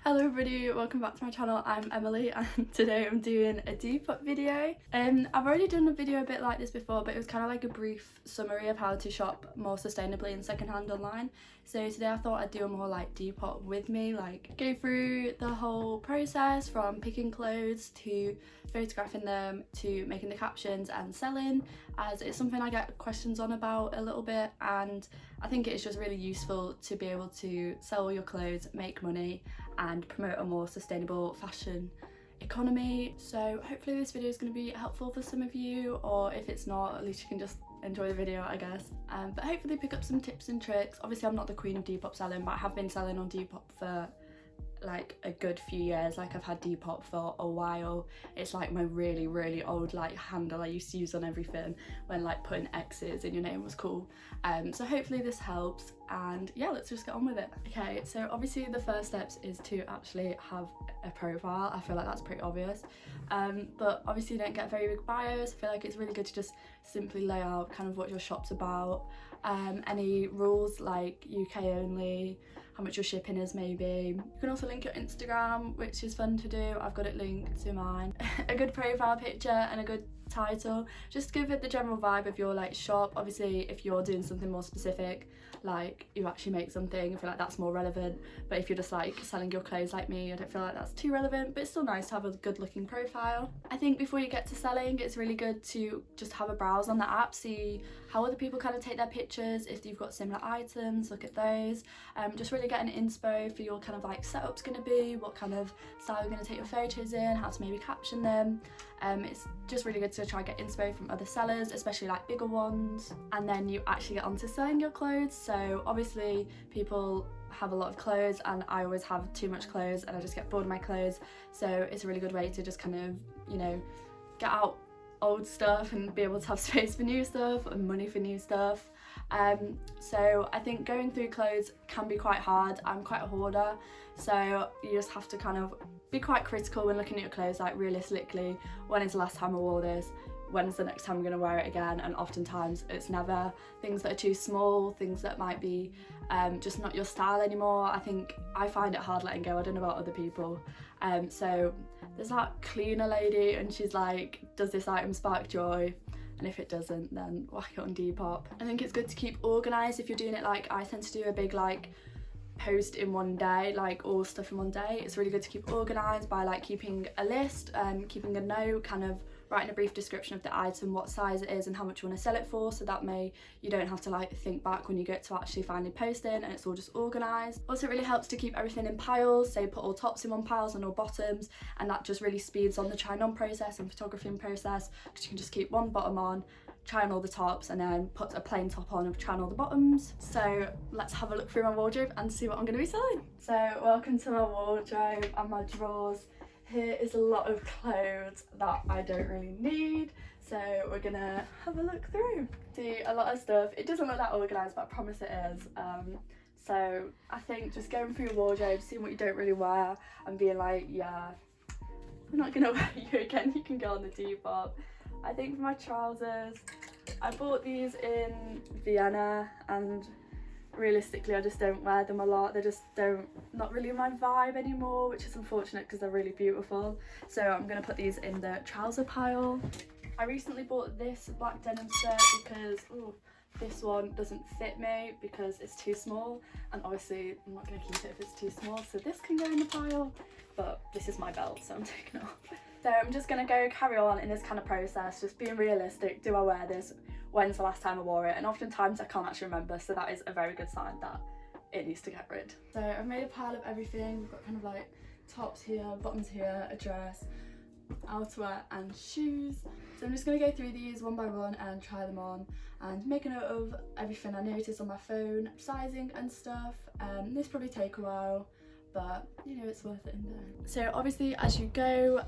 Hello everybody, welcome back to my channel. I'm Emily and today I'm doing a Depop video. I've already done a video a bit like this before, but it was kind of like a brief summary of how to shop more sustainably and secondhand online. So today I thought I'd do a more like Depop with me, like go through the whole process from picking clothes to photographing them to making the captions and selling, as it's something I get questions on about a little bit, and I think it's just really useful to be able to sell your clothes, make money and promote a more sustainable fashion economy. So hopefully this video is going to be helpful for some of you, or if it's not, at least you can just enjoy the video, I guess. But hopefully pick up some tips and tricks. Obviously I'm not the queen of Depop selling, but I have been selling on Depop for like a good few years. Like I've had Depop for a while. It's like my really old like handle I used to use on everything when like putting X's in your name was cool. So hopefully this helps, and yeah, let's just get on with it. Okay, so obviously the first steps is to actually have a profile. I feel like that's pretty obvious, but obviously you don't get very big bios. I feel like it's really good to just simply lay out kind of what your shop's about, any rules like UK only, how much your shipping is maybe. You can also link your Instagram, which is fun to do. I've got it linked to mine. A good profile picture and a good title, just give it the general vibe of your like shop. Obviously if you're doing something more specific, like you actually make something, I feel like that's more relevant, but if you're just like selling your clothes like me, I don't feel like that's too relevant, but it's still nice to have a good looking profile. I think before you get to selling, it's really good to just have a browse on the app, see how other people kind of take their pictures. If you've got similar items, look at those. Just really get an inspo for your kind of like setup's going to be, what kind of style you're going to take your photos in, how to maybe caption them. It's just really good to try and get inspo from other sellers, especially like bigger ones, and then you actually get onto selling your clothes. So obviously people have a lot of clothes and I always have too much clothes and I just get bored of my clothes, so it's a really good way to just kind of, you know, get out old stuff and be able to have space for new stuff and money for new stuff. So I think going through clothes can be quite hard. I'm quite a hoarder, so you just have to kind of be quite critical when looking at your clothes, like realistically, when is the last time I wore this? When's the next time I'm going to wear it again? And oftentimes it's never. Things that are too small, things that might be just not your style anymore. I think I find it hard letting go. I don't know about other people. So there's that cleaner lady and she's like, does this item spark joy? And if it doesn't, then whack it on Depop. I think it's good to keep organised if you're doing it like I tend to do, a big like post in one day, like all stuff in one day. It's really good to keep organised by like keeping a list, keeping a note, kind of writing a brief description of the item, what size it is and how much you want to sell it for, so that you don't have to like think back when you get to actually finally posting, and it's all just organised. Also it really helps to keep everything in piles, so put all tops in one piles and all bottoms, and that just really speeds on the trying on process and photographing process, because you can just keep one bottom on, try on all the tops, and then put a plain top on and try on all the bottoms. So let's have a look through my wardrobe and see what I'm going to be selling. So welcome to my wardrobe and my drawers. Here is a lot of clothes that I don't really need, so we're gonna have a look through. See, a lot of stuff, it doesn't look that organised, but I promise it is. So I think just going through your wardrobe, seeing what you don't really wear and being like, yeah, I'm not gonna wear you again, you can go on the Depop. I think for my trousers, I bought these in Vienna and realistically I just don't wear them a lot. They just not really my vibe anymore, which is unfortunate because they're really beautiful. So I'm gonna put these in the trouser pile. I recently bought this black denim skirt because this one doesn't fit me because it's too small, and obviously I'm not gonna keep it if it's too small, so this can go in the pile, but this is my belt, so I'm taking it off. So I'm just gonna carry on in this kind of process, just being realistic. Do I wear this? When's the last time I wore it? And oftentimes I can't actually remember, so that is a very good sign that it needs to get rid. So I've made a pile of everything. We've got kind of like tops here, bottoms here, a dress, outerwear and shoes. So I'm just going to go through these one by one and try them on and make a note of everything I notice on my phone, sizing and stuff. This probably take a while, but you know, it's worth it in there. So obviously as you go,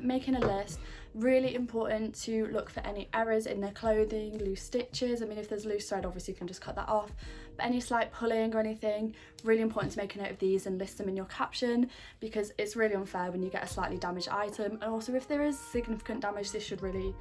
making a list, really important to look for any errors in the clothing, loose stitches. I mean, if there's loose thread, obviously you can just cut that off, but any slight pulling or anything, really important to make a note of these and list them in your caption, because it's really unfair when you get a slightly damaged item. And also if there is significant damage, this should really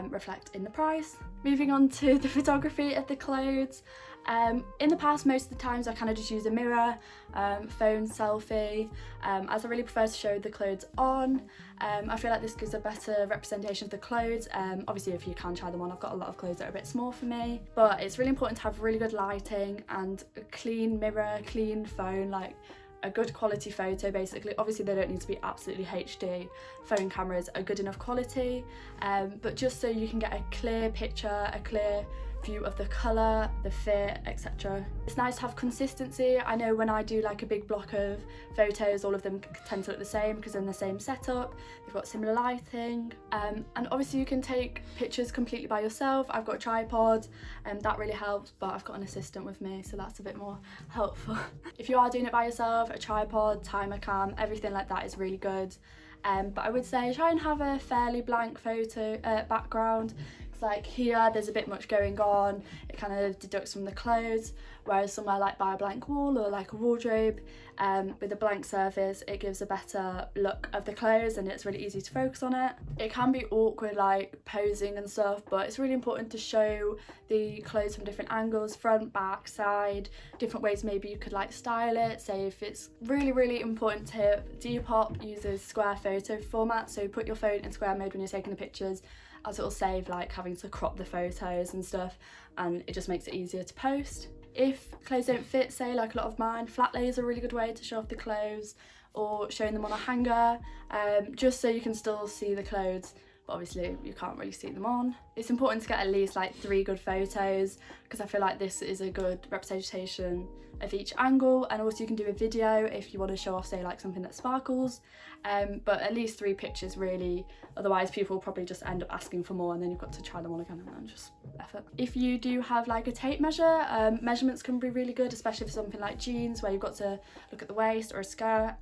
reflect in the price. Moving on to the photography of the clothes, In the past, most of the times I kind of just use a mirror, phone selfie, as I really prefer to show the clothes on. I feel like this gives a better representation of the clothes. Obviously if you can try them on, I've got a lot of clothes that are a bit small for me, but it's really important to have really good lighting and a clean mirror, clean phone, like a good quality photo basically. Obviously they don't need to be absolutely HD, phone cameras are good enough quality, but just so you can get a clear picture, a clear view of the colour, the fit, etc. It's nice to have consistency. I know when I do like a big block of photos, all of them tend to look the same because they're in the same setup, they've got similar lighting, and obviously you can take pictures completely by yourself. I've got a tripod and that really helps, but I've got an assistant with me, so that's a bit more helpful. If you are doing it by yourself, a tripod, timer cam, everything like that is really good. But I would say try and have a fairly blank photo background. Like here there's a bit much going on, it kind of deducts from the clothes, whereas somewhere like by a blank wall or like a wardrobe, with a blank surface, it gives a better look of the clothes and it's really easy to focus on it. It can be awkward like posing and stuff, but it's really important to show the clothes from different angles, front, back, side, different ways maybe you could like style it. Say if it's really important tip, Depop uses square photo format, so put your phone in square mode when you're taking the pictures, as it'll save like having to crop the photos and stuff, and it just makes it easier to post. If clothes don't fit, say like a lot of mine, flat lay is a really good way to show off the clothes, or showing them on a hanger, just so you can still see the clothes, but obviously you can't really see them on. It's important to get at least like 3 good photos, because I feel like this is a good representation of each angle, and also you can do a video if you want to show off say like something that sparkles, but at least 3 pictures really, otherwise people will probably just end up asking for more and then you've got to try them on again and then just effort. If you do have like a tape measure, measurements can be really good, especially for something like jeans where you've got to look at the waist, or a skirt.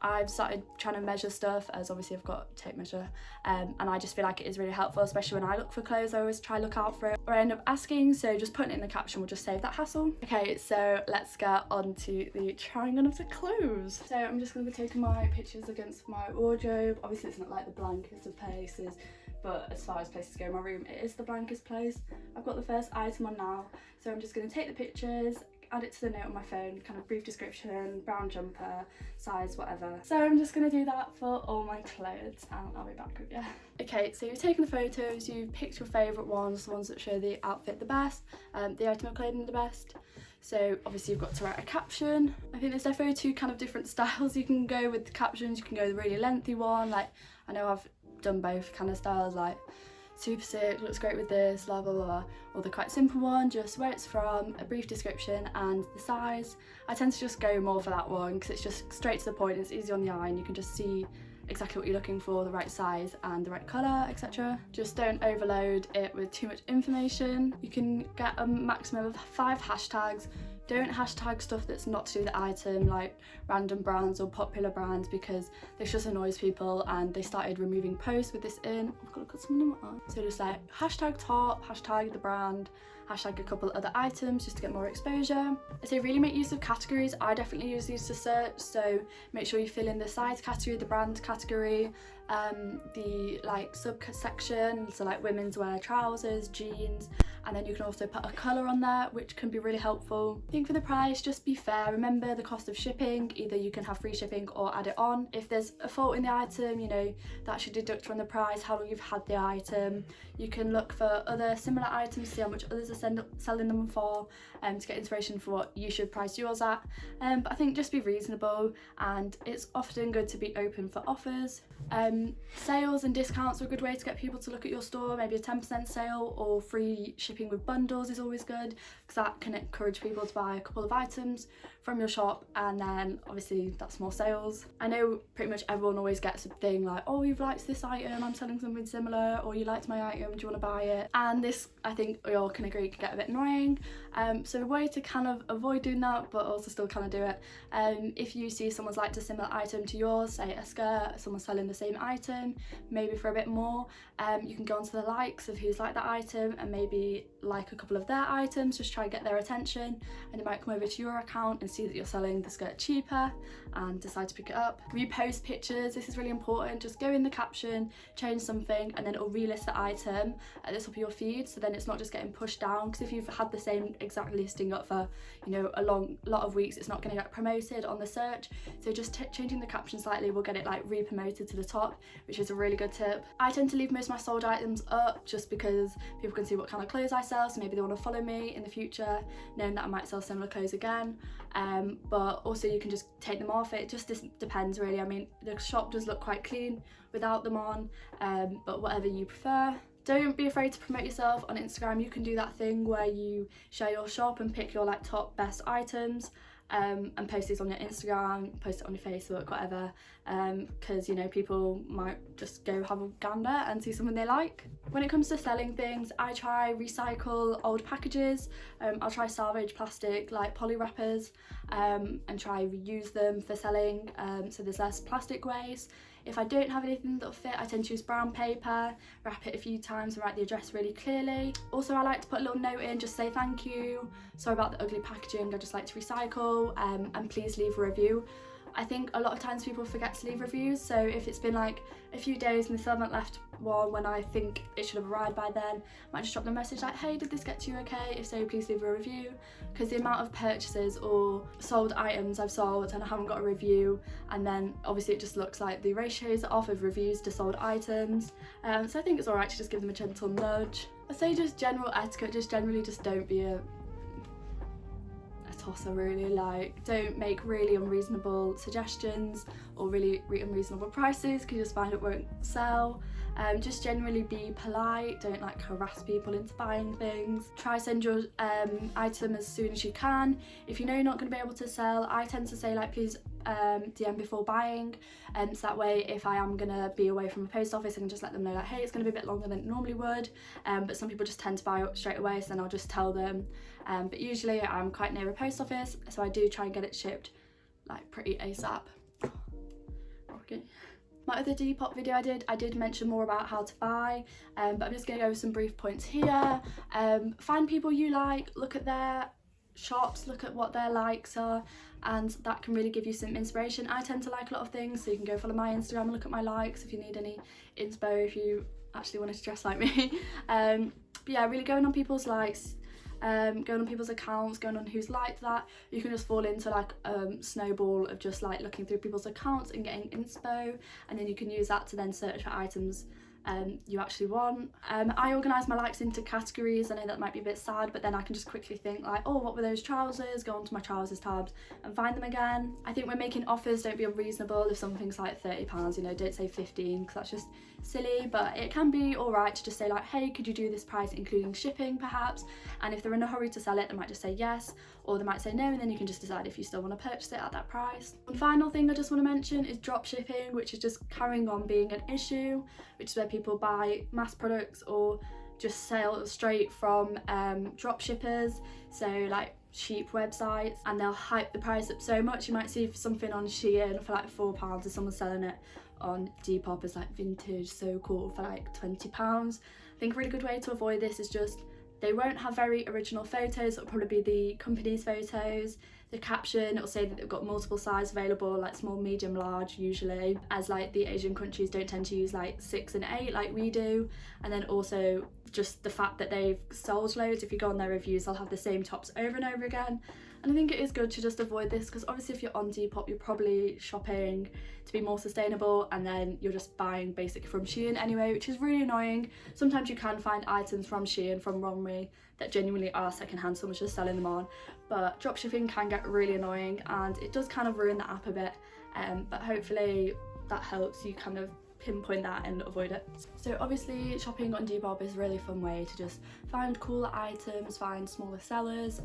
I've started trying to measure stuff, as obviously I've got tape measure, and I just feel like it is really helpful, especially when I look for clothes. I always try to look out for it, or I end up asking, so just putting it in the caption will just save that hassle. Okay, so let's get on to the trying on of the clothes. So I'm just going to be taking my pictures against my wardrobe. Obviously it's not like the blankest of places, but as far as places go in my room, it is the blankest place. I've got the first item on now, so I'm just going to take the pictures, add it to the note on my phone, kind of brief description, brown jumper, size, whatever. So I'm just going to do that for all my clothes and I'll be back with you. Okay, so you've taken the photos, you've picked your favourite ones, the ones that show the outfit the best, the item of clothing the best. So obviously you've got to write a caption. I think there's definitely 2 kind of different styles you can go with the captions. You can go the really lengthy one, like I know I've done both kind of styles, like super sick, looks great with this, blah blah blah, or the quite simple one, just where it's from, a brief description and the size. I tend to just go more for that one because it's just straight to the point, it's easy on the eye and you can just see exactly what you're looking for, the right size and the right colour, etc. Just don't overload it with too much information. You can get a maximum of 5 hashtags. Don't hashtag stuff that's not to do with the item, like random brands or popular brands, because this just annoys people, and they started removing posts with this in. I've got to look at something in my eye. So just like hashtag top, hashtag the brand, hashtag a couple other items just to get more exposure. I say really make use of categories. I definitely use these to search, so make sure you fill in the size category, the brand category, the like subsection, so like women's wear, trousers, jeans, and then you can also put a colour on there, which can be really helpful. I think for the price, just be fair. Remember the cost of shipping. Either you can have free shipping or add it on. If there's a fault in the item, you know, that should deduct from the price how long you've had the item. You can look for other similar items, see how much others are selling them for, to get inspiration for what you should price yours at. But I think just be reasonable, and it's often good to be open for offers. Sales and discounts are a good way to get people to look at your store. Maybe a 10% sale or free shipping with bundles is always good, because that can encourage people to buy a couple of items from your shop, and then obviously that's more sales. I know pretty much everyone always gets a thing like, oh, you've liked this item, I'm selling something similar, or you liked my item, do you want to buy it? And this, I think we all can agree, can get a bit annoying. So a way to kind of avoid doing that but also still kind of do it, if you see someone's liked a similar item to yours, say a skirt, someone's selling the same item, maybe for a bit more, you can go onto the likes of who's liked that item and maybe like a couple of their items, just try and get their attention, and they might come over to your account and see that you're selling the skirt cheaper and decide to pick it up. Repost pictures, this is really important. Just go in the caption, change something, and then it'll relist the item at the top of your feed, so then it's not just getting pushed down, because if you've had the same exact listing up for, you know, a lot of weeks, it's not going to get promoted on the search. So just changing the caption slightly will get it like re-promoted to the top, which is a really good tip. I tend to leave most of my sold items up just because people can see what kind of clothes I sell, so maybe they want to follow me in the future knowing that I might sell similar clothes again. But also you can just take them off. It just depends really. I mean, the shop does look quite clean without them on, but whatever you prefer. Don't be afraid to promote yourself on Instagram. You can do that thing where you share your shop and pick your like top best items, and post these on your Instagram, post it on your Facebook, whatever, because you know, people might just go have a gander and see something they like. When it comes to selling things, I try recycle old packages. I'll try salvage plastic like poly wrappers, and try reuse them for selling, so there's less plastic waste. If I don't have anything that'll fit, I tend to use brown paper, wrap it a few times and write the address really clearly. Also, I like to put a little note in, just say thank you, sorry about the ugly packaging, I just like to recycle, and please leave a review. I think a lot of times people forget to leave reviews, so if it's been like a few days and they still haven't left one when I think it should have arrived by then, I might just drop them a message like, hey, did this get to you okay? If so, please leave a review, because the amount of purchases or sold items I've sold and I haven't got a review, and then obviously it just looks like the ratios are off of reviews to sold items, so I think it's alright to just give them a gentle nudge. I'd say just general etiquette, just generally just don't be a tosser really, like don't make really unreasonable suggestions or really unreasonable prices because you just find it won't sell. Just generally be polite, don't like harass people into buying things. Try send your item as soon as you can. If you know you're not going to be able to sell, I tend to say like please DM before buying, and so that way if I am going to be away from a post office I can just let them know like, hey, it's going to be a bit longer than it normally would, but some people just tend to buy it straight away, so then I'll just tell them, but usually I'm quite near a post office, so I do try and get it shipped like pretty ASAP. Okay. My other Depop video I did mention more about how to buy, but I'm just going to go over some brief points here. Find people you like, look at their shops, look at what their likes are, and that can really give you some inspiration. I tend to like a lot of things, so you can go follow my Instagram and look at my likes if you need any inspo, if you actually wanted to dress like me. But yeah, really going on people's likes, going on people's accounts, going on who's liked that. You can just fall into like snowball of just like looking through people's accounts and getting inspo, and then you can use that to then search for items you actually want. I organise my likes into categories. I know that might be a bit sad, but then I can just quickly think like, oh, what were those trousers, go onto my trousers tabs and find them again. I think when making offers, don't be unreasonable. If something's like £30, you know, don't say 15 because that's just silly, but it can be alright to just say like, hey, could you do this price including shipping perhaps? And if they're in a hurry to sell it, they might just say yes, or they might say no, and then you can just decide if you still want to purchase it at that price. One final thing I just want to mention is drop shipping, which is just carrying on being an issue, which is where people buy mass products or just sell straight from drop shippers, so like cheap websites, and they'll hype the price up so much. You might see something on Shein for like £4 and someone's selling it on Depop as like vintage, so cool, for like £20. I think a really good way to avoid this is just, they won't have very original photos. It'll probably be the company's photos. The caption, it'll say that they've got multiple sizes available, like small, medium, large usually, as like the Asian countries don't tend to use like 6 and 8 like we do. And then also just the fact that they've sold loads. If you go on their reviews, they'll have the same tops over and over again. And I think it is good to just avoid this, because obviously if you're on Depop, you're probably shopping to be more sustainable, and then you're just buying basically from Shein anyway, which is really annoying. Sometimes you can find items from Shein, from Romwe, that genuinely are secondhand, someone's just selling them on, but dropshipping can get really annoying and it does kind of ruin the app a bit, but hopefully that helps you kind of pinpoint that and avoid it. So obviously shopping on Depop is a really fun way to just find cooler items, find smaller sellers,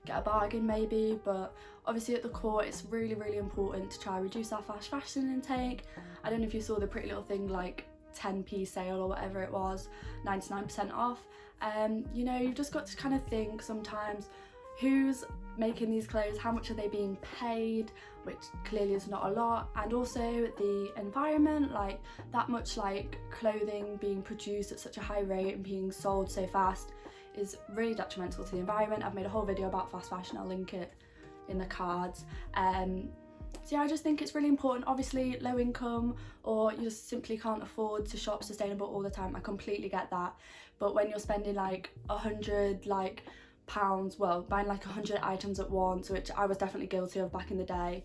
get a bargain maybe, but obviously at the core it's really important to try reduce our fast fashion intake. I don't know if you saw the Pretty Little Thing like 10p sale or whatever it was, 99% off. You know, you've just got to kind of think sometimes, who's making these clothes, how much are they being paid, which clearly is not a lot, and also the environment, like that much like clothing being produced at such a high rate and being sold so fast is really detrimental to the environment. I've made a whole video about fast fashion, I'll link it in the cards. So yeah, I just think it's really important. Obviously low income, or you just simply can't afford to shop sustainable all the time, I completely get that. But when you're spending like 100 pounds, well, buying like 100 items at once, which I was definitely guilty of back in the day,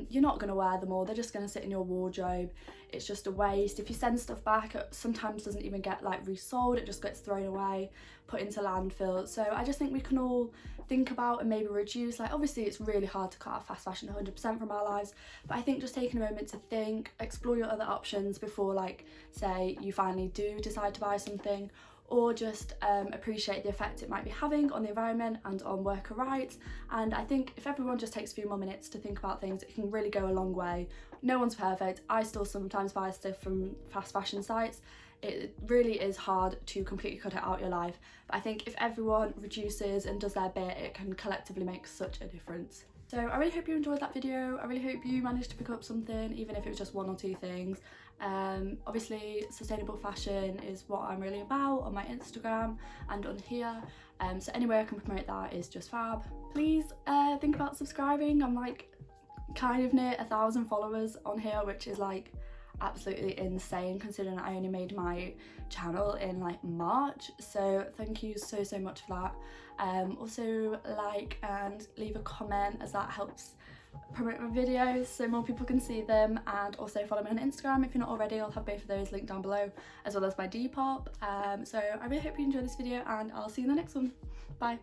you're not going to wear them all, they're just going to sit in your wardrobe. It's just a waste. If you send stuff back, it sometimes doesn't even get like resold, it just gets thrown away, put into landfill. So I just think we can all think about and maybe reduce, like obviously it's really hard to cut out fast fashion 100% from our lives, but I think just taking a moment to think, explore your other options before, like, say you finally do decide to buy something, or just appreciate the effect it might be having on the environment and on worker rights. And I think if everyone just takes a few more minutes to think about things, it can really go a long way. No one's perfect. I still sometimes buy stuff from fast fashion sites. It really is hard to completely cut it out your life, but I think if everyone reduces and does their bit, it can collectively make such a difference. So I really hope you enjoyed that video. I really hope you managed to pick up something, even if it was just one or two things. Obviously sustainable fashion is what I'm really about on my Instagram and on here, so any way I can promote that is just fab. Please think about subscribing. I'm like kind of near 1,000 followers on here, which is like absolutely insane considering I only made my channel in like March, so thank you so much for that. Also like and leave a comment, as that helps promote my videos so more people can see them, and also follow me on Instagram if you're not already. I'll have both of those linked down below, as well as my Depop. So I really hope you enjoyed this video, and I'll see you in the next one. Bye.